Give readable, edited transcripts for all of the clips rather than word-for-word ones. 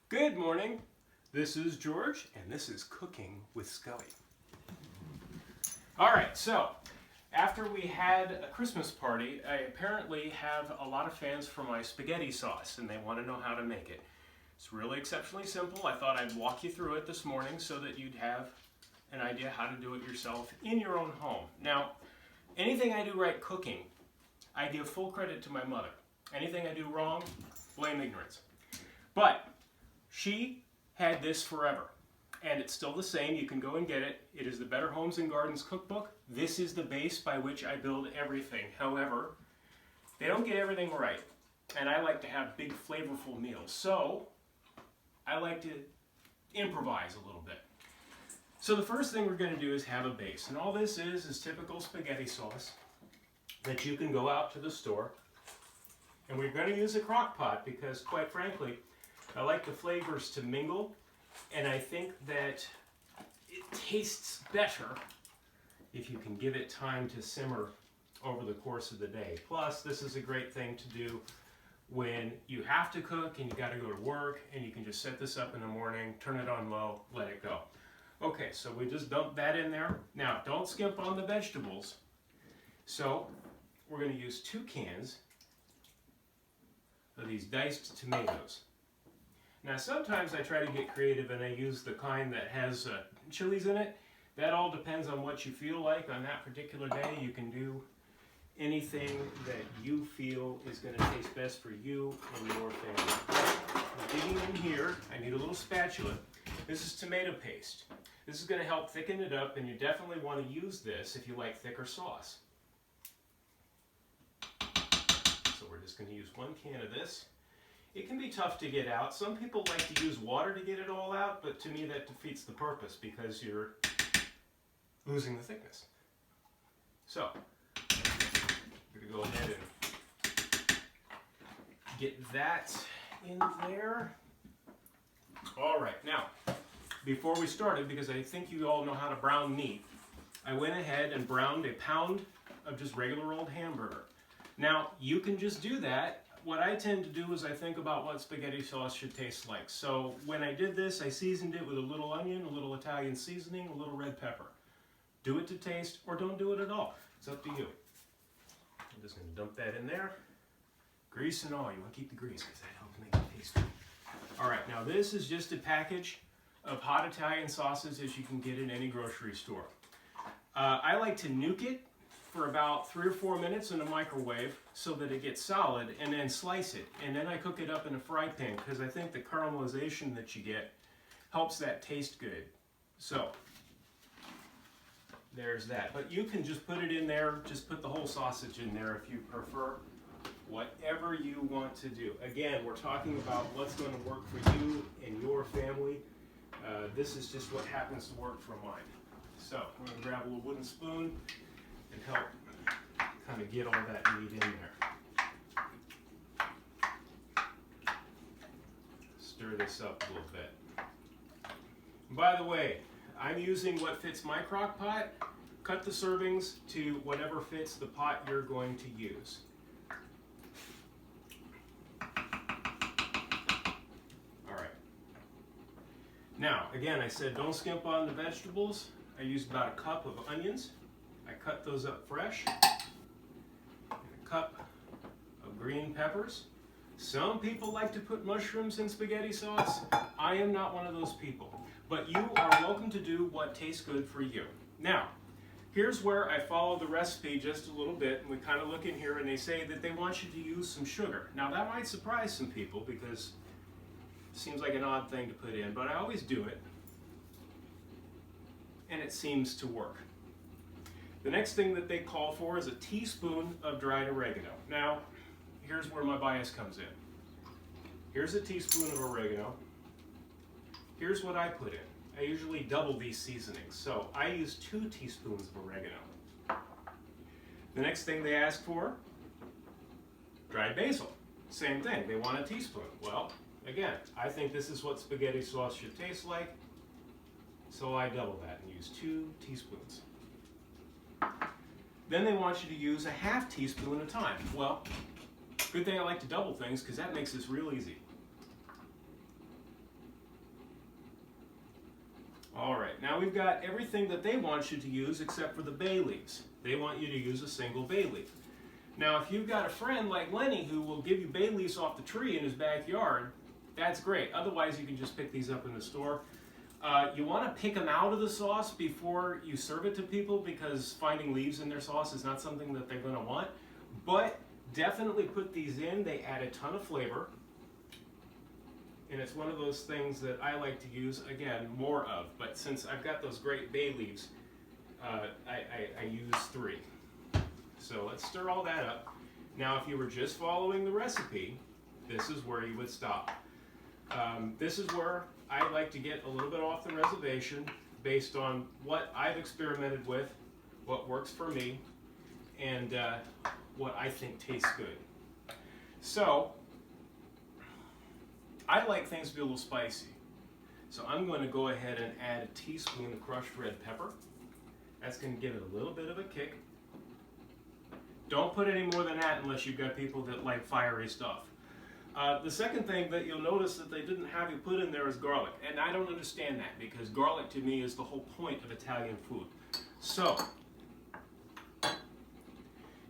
Good morning. This is George, and this is Cooking with Scully. All right, so after we had a Christmas party, I apparently have a lot of fans for my spaghetti sauce, and they want to know how to make it. It's really exceptionally simple. I thought I'd walk you through it this morning so that you'd have an idea how to do it yourself in your own home. Now, anything I do right cooking, I give full credit to my mother. Anything I do wrong, blame ignorance. But she had this forever, and it's still the same. You can go and get it. It is the Better Homes and Gardens cookbook. This is the base by which I build everything. However, they don't get everything right, and I like to have big, flavorful meals. So I like to improvise a little bit. So the first thing we're going to do is have a base, and all this is typical spaghetti sauce that you can go out to the store. And we're going to use a crock pot because, quite frankly, I like the flavors to mingle, and I think that it tastes better if you can give it time to simmer over the course of the day. Plus, this is a great thing to do when you have to cook and you got to go to work, and you can just set this up in the morning, turn it on low, let it go. Okay, so we just dumped that in there. Now, don't skimp on the vegetables. So we're going to use 2 cans of these diced tomatoes. Now sometimes I try to get creative and I use the kind that has chilies in it. That all depends on what you feel like on that particular day. You can do anything that you feel is going to taste best for you and your family. I'm digging in here. I need a little spatula. This is tomato paste. This is going to help thicken it up, and you definitely want to use this if you like thicker sauce. So we're just going to use 1 can of this. It can be tough to get out. Some people like to use water to get it all out, but to me that defeats the purpose because you're losing the thickness. So, I'm going to go ahead and get that in there. All right, now, before we started, because I think you all know how to brown meat, I went ahead and browned a pound of just regular old hamburger. Now, you can just do that. What I tend to do is I think about what spaghetti sauce should taste like. So when I did this, I seasoned it with a little onion, a little Italian seasoning, a little red pepper. Do it to taste or don't do it at all. It's up to you. I'm just going to dump that in there. Grease and all. You want to keep the grease because that helps make it taste good. All right, now this is just a package of hot Italian sauces as you can get in any grocery store. I like to nuke it for about 3 or 4 minutes in a microwave so that it gets solid, and then slice it. And then I cook it up in a fry pan because I think the caramelization that you get helps that taste good. So there's that. But you can just put it in there, just put the whole sausage in there if you prefer. Whatever you want to do. Again, we're talking about what's going to work for you and your family. This is just what happens to work for mine. So I'm going to grab a little wooden spoon and help kind of get all that meat in there. Stir this up a little bit. And by the way, I'm using what fits my crock pot. Cut the servings to whatever fits the pot you're going to use. Now, again, I said don't skimp on the vegetables. I used about a cup of onions. I cut those up fresh. And a cup of green peppers. Some people like to put mushrooms in spaghetti sauce. I am not one of those people. But you are welcome to do what tastes good for you. Now, here's where I follow the recipe just a little bit. And we kind of look in here and they say that they want you to use some sugar. Now, that might surprise some people because seems like an odd thing to put in, but I always do it, and it seems to work. The next thing that they call for is a teaspoon of dried oregano. Now, here's where my bias comes in. Here's a teaspoon of oregano. Here's what I put in. I usually double these seasonings, so I use 2 teaspoons of oregano. The next thing they ask for, dried basil. Same thing, they want a teaspoon. Well, again, I think this is what spaghetti sauce should taste like, so I double that and use 2 teaspoons. Then they want you to use a ½ teaspoon at a time. Well, good thing I like to double things because that makes this real easy. All right, now we've got everything that they want you to use except for the bay leaves. They want you to use a single bay leaf. Now, if you've got a friend like Lenny who will give you bay leaves off the tree in his backyard, that's great. Otherwise, you can just pick these up in the store. You want to pick them out of the sauce before you serve it to people, because finding leaves in their sauce is not something that they're going to want. But definitely put these in. They add a ton of flavor. And it's one of those things that I like to use, again, more of. But since I've got those great bay leaves, I use 3. So let's stir all that up. Now, if you were just following the recipe, this is where you would stop. This is where I like to get a little bit off the reservation based on what I've experimented with, what works for me, and what I think tastes good. So, I like things to be a little spicy. So I'm going to go ahead and add a teaspoon of crushed red pepper. That's going to give it a little bit of a kick. Don't put any more than that unless you've got people that like fiery stuff. The second thing that you'll notice that they didn't have you put in there is garlic. And I don't understand that, because garlic to me is the whole point of Italian food. So,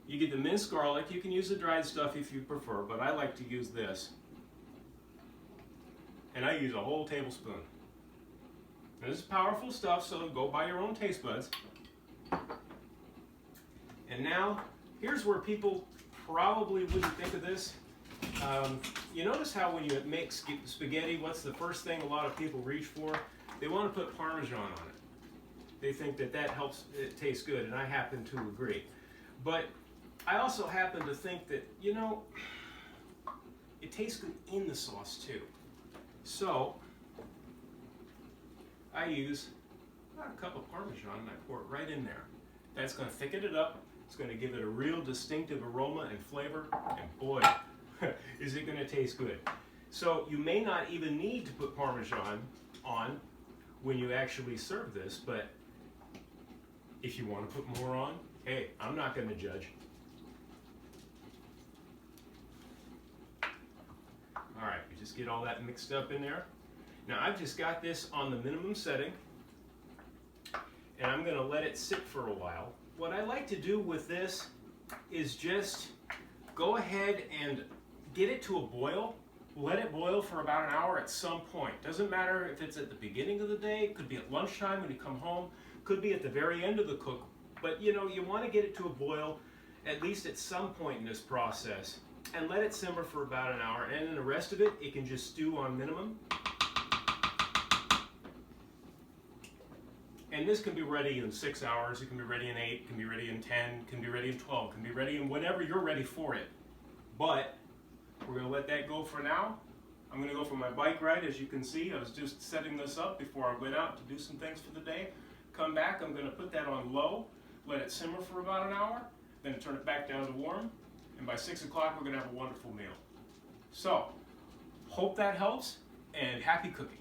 you get the minced garlic. You can use the dried stuff if you prefer, but I like to use this. And I use a whole tablespoon. Now, this is powerful stuff, so go by your own taste buds. And now, here's where people probably wouldn't think of this. You notice how when you make spaghetti, what's the first thing a lot of people reach for? They want to put Parmesan on it. They think that that helps it taste good, and I happen to agree. But I also happen to think that, you know, it tastes good in the sauce too. So, I use about a cup of Parmesan and I pour it right in there. That's going to thicken it up. It's going to give it a real distinctive aroma and flavor, and boy, is it going to taste good. So you may not even need to put Parmesan on when you actually serve this, but if you want to put more on, hey, I'm not going to judge. All right, we just get all that mixed up in there. Now I've just got this on the minimum setting, and I'm going to let it sit for a while. What I like to do with this is just go ahead and get it to a boil. Let it boil for about an hour at some point. Doesn't matter if it's at the beginning of the day, could be at lunchtime when you come home, could be at the very end of the cook. But you know, you want to get it to a boil at least at some point in this process, and let it simmer for about an hour, and then the rest of it, it can just stew on minimum. And this can be ready in 6 hours, it can be ready in 8, it can be ready in 10, it can be ready in 12, it can be ready in whenever you're ready for it. But we're going to let that go for now. I'm going to go for my bike ride. As you can see, I was just setting this up before I went out to do some things for the day. Come back, I'm going to put that on low, let it simmer for about an hour, then turn it back down to warm, and by 6 o'clock we're going to have a wonderful meal. So, hope that helps, and happy cooking.